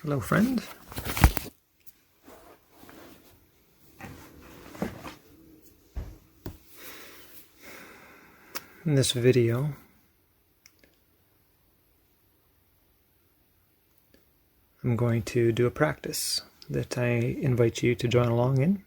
Hello, friend. In this video, I'm going to do a practice that I invite you to join along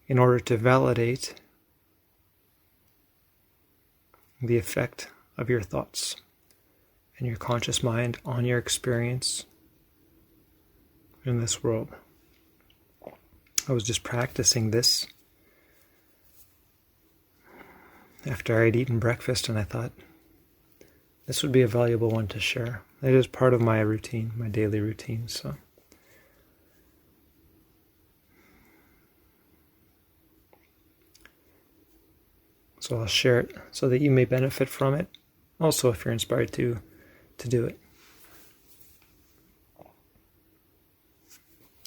in order to validate the effect of your thoughts and your conscious mind on your experience in this world. I was just practicing this after I had eaten breakfast, and I thought this would be a valuable one to share. It is part of my routine, my daily routine. So I'll share it so that you may benefit from it. Also, if you're inspired to do it.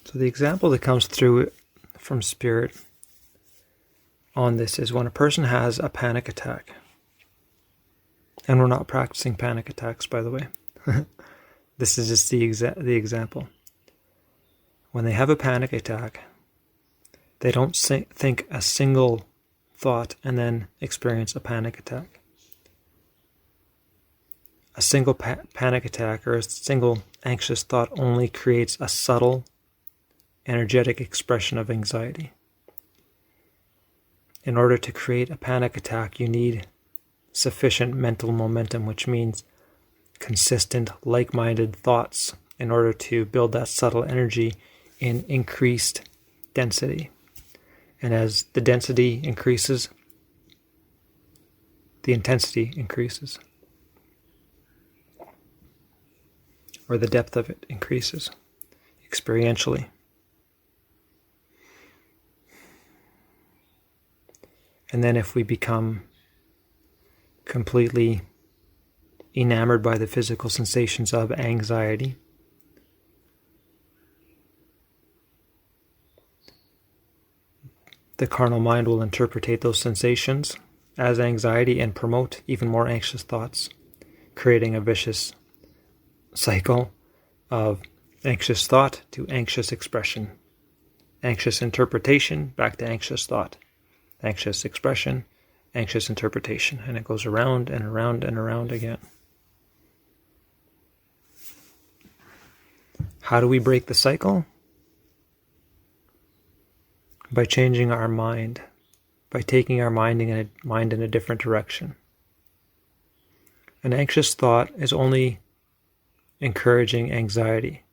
So the example that comes through from Spirit on this is when a person has a panic attack. And we're not practicing panic attacks, by the way. This is just the example. When they have a panic attack, they don't think a single thought and then experience a panic attack. A single panic attack or a single anxious thought only creates a subtle, energetic expression of anxiety. In order to create a panic attack, you need sufficient mental momentum, which means consistent, like-minded thoughts in order to build that subtle energy in increased density. And as the density increases, the intensity increases. Or the depth of it increases experientially. And then if we become completely enamored by the physical sensations of anxiety, the carnal mind will interpret those sensations as anxiety and promote even more anxious thoughts, creating a vicious cycle of anxious thought to anxious expression, anxious interpretation back to anxious thought, anxious expression, anxious interpretation, and it goes around and around and around again. How do we break the cycle? By changing our mind, by taking our mind in a different direction. An anxious thought is only encouraging anxiety.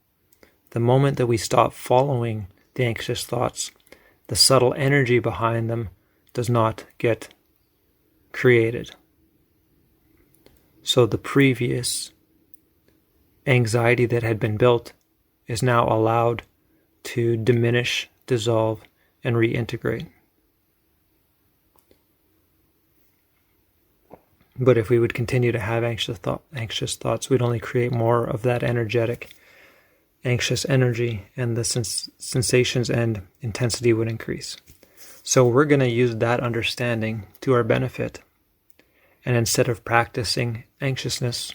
The moment that we stop following the anxious thoughts, the subtle energy behind them does not get created. So the previous anxiety that had been built is now allowed to diminish, dissolve, and reintegrate. But if we would continue to have anxious thoughts, we'd only create more of that energetic, anxious energy, and the sensations and intensity would increase. So we're going to use that understanding to our benefit. And instead of practicing anxiousness,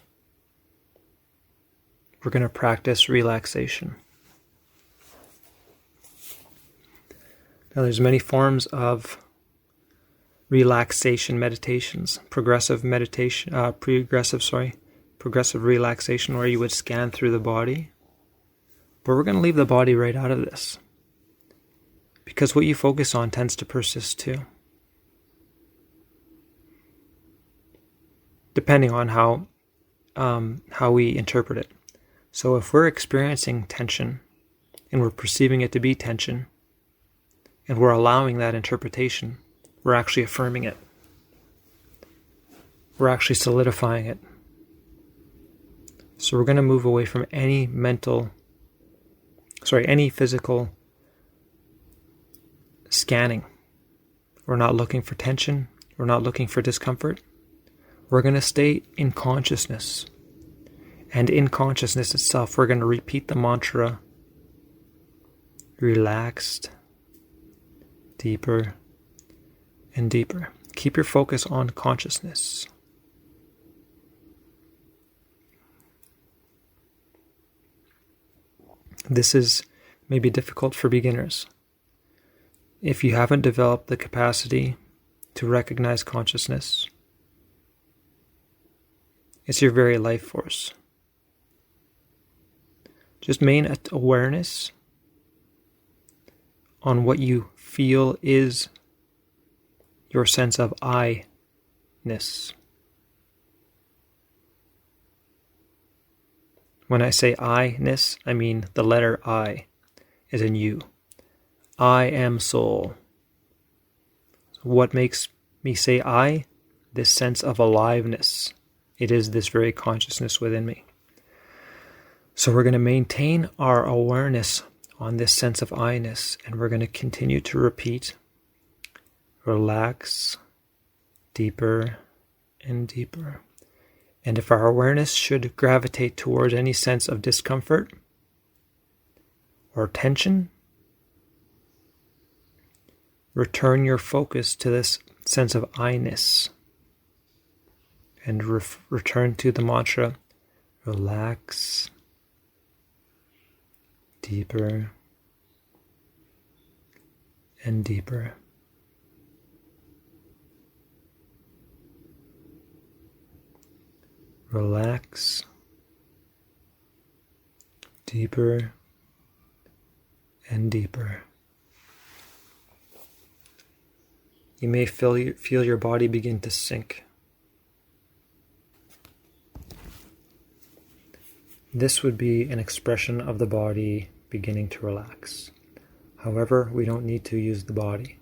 we're going to practice relaxation. Now there's many forms of relaxation meditations, progressive relaxation, where you would scan through the body. But we're going to leave the body right out of this, because what you focus on tends to persist too, depending on how we interpret it. So if we're experiencing tension and we're perceiving it to be tension, and we're allowing that interpretation, we're actually affirming it. We're actually solidifying it. So we're going to move away from any physical scanning. We're not looking for tension. We're not looking for discomfort. We're going to stay in consciousness. And in consciousness itself, we're going to repeat the mantra, relaxed, deeper and deeper. Keep your focus on consciousness. This is maybe difficult for beginners. If you haven't developed the capacity to recognize consciousness, it's your very life force. Just main awareness on what you feel is your sense of I-ness. When I say I-ness, I mean the letter I is in you. I am soul. So what makes me say I? This sense of aliveness. It is this very consciousness within me. So we're going to maintain our awareness on this sense of I-ness, and we're going to continue to repeat, relax deeper and deeper. And if our awareness should gravitate towards any sense of discomfort or tension, return your focus to this sense of I-ness and return to the mantra, relax deeper and deeper. Relax deeper and deeper. You may feel your body begin to sink. This would be an expression of the body beginning to relax. However, we don't need to use the body.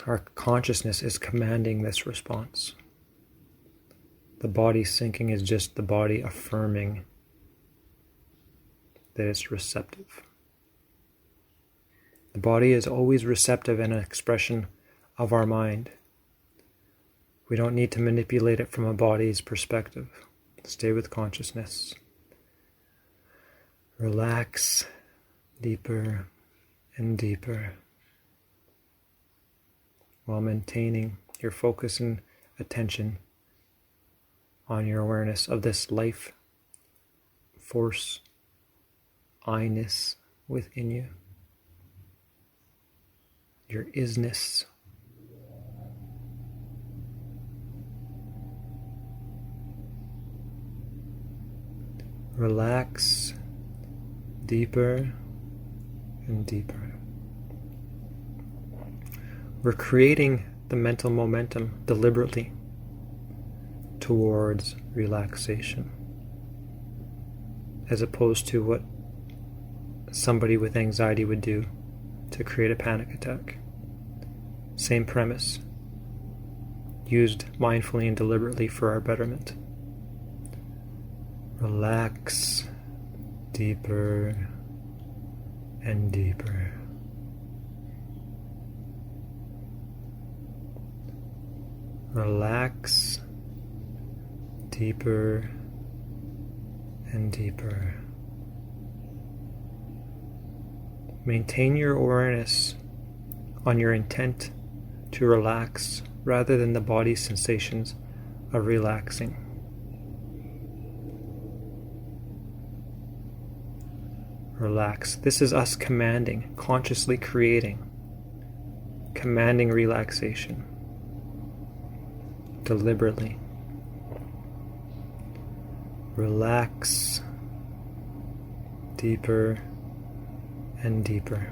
Our consciousness is commanding this response. The body sinking is just the body affirming that it's receptive. The body is always receptive and an expression of our mind. We don't need to manipulate it from a body's perspective. Stay with consciousness. Relax deeper and deeper while maintaining your focus and attention on your awareness of this life force, I-ness within you, your isness. Relax deeper and deeper. We're creating the mental momentum deliberately towards relaxation, as opposed to what somebody with anxiety would do to create a panic attack. Same premise, used mindfully and deliberately for our betterment. Relax deeper and deeper. Relax deeper and deeper. Maintain your awareness on your intent to relax rather than the body's sensations of relaxing. Relax. This is us commanding, consciously creating, commanding relaxation deliberately. Relax deeper and deeper.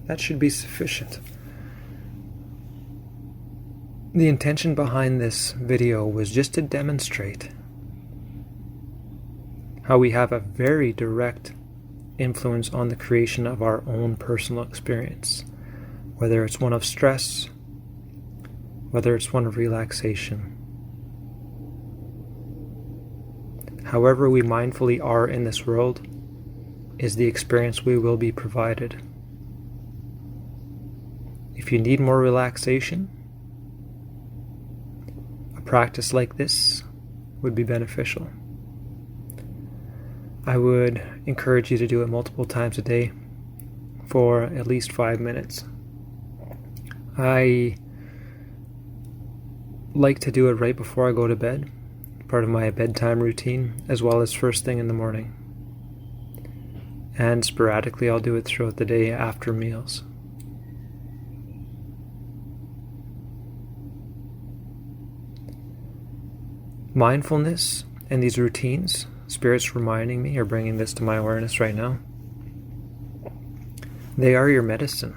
That should be sufficient. The intention behind this video was just to demonstrate how we have a very direct influence on the creation of our own personal experience, whether it's one of stress, whether it's one of relaxation. However we mindfully are in this world is the experience we will be provided. If you need more relaxation, a practice like this would be beneficial. I would encourage you to do it multiple times a day for at least 5 minutes. I like to do it right before I go to bed, part of my bedtime routine, as well as first thing in the morning. And sporadically I'll do it throughout the day after meals. Mindfulness and these routines, Spirit's reminding me or bringing this to my awareness right now, they are your medicine.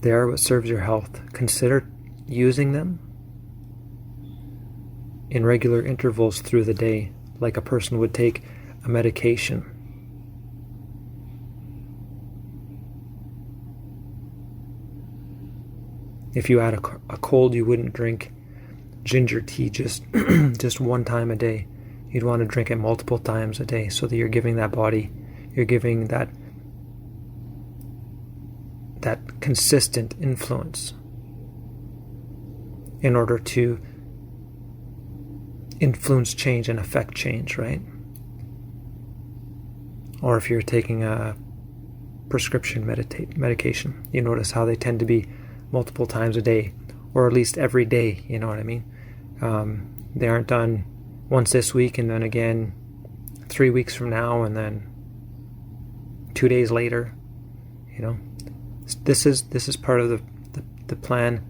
They are what serves your health. Consider using them in regular intervals through the day, like a person would take a medication. If you had a cold, you wouldn't drink ginger tea just one time a day. You'd want to drink it multiple times a day so that you're giving that body, you're giving that consistent influence in order to influence change and affect change, right? Or if you're taking a prescription medication, you notice how they tend to be multiple times a day, or at least every day, you know what I mean? They aren't done once this week and then again 3 weeks from now and then 2 days later, you know? This is part of the plan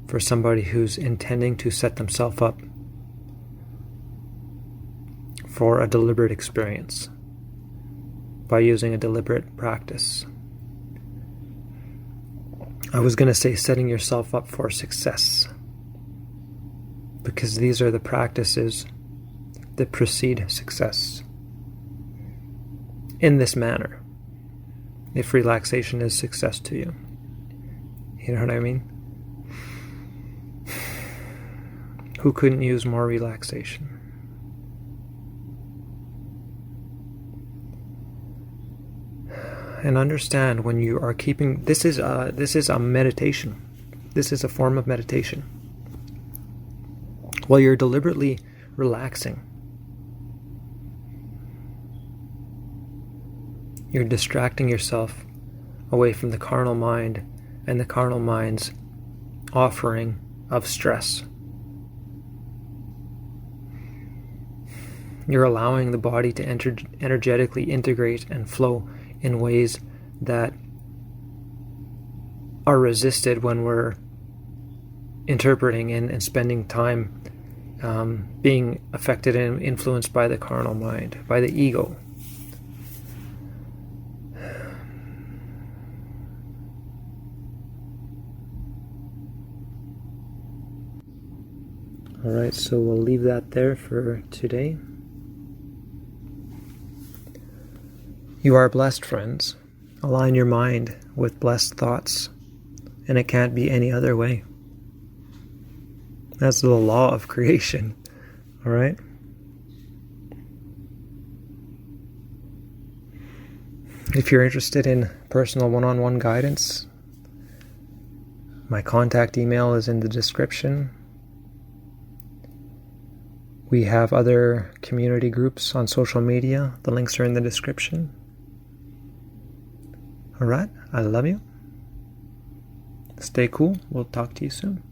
for somebody who's intending to set themselves up for a deliberate experience by using a deliberate practice. I was going to say setting yourself up for success, because these are the practices that precede success in this manner. If relaxation is success to you, you know what I mean? Who couldn't use more relaxation? And understand, when you are keeping, this is a meditation. This is a form of meditation. While you're deliberately relaxing, you're distracting yourself away from the carnal mind and the carnal mind's offering of stress. You're allowing the body to energetically integrate and flow in ways that are resisted when we're interpreting and spending time being affected and influenced by the carnal mind, by the ego. Alright, so we'll leave that there for today. You are blessed, friends. Align your mind with blessed thoughts, and it can't be any other way. That's the law of creation, alright? If you're interested in personal one-on-one guidance, my contact email is in the description. We have other community groups on social media. The links are in the description. Alright, I love you. Stay cool. We'll talk to you soon.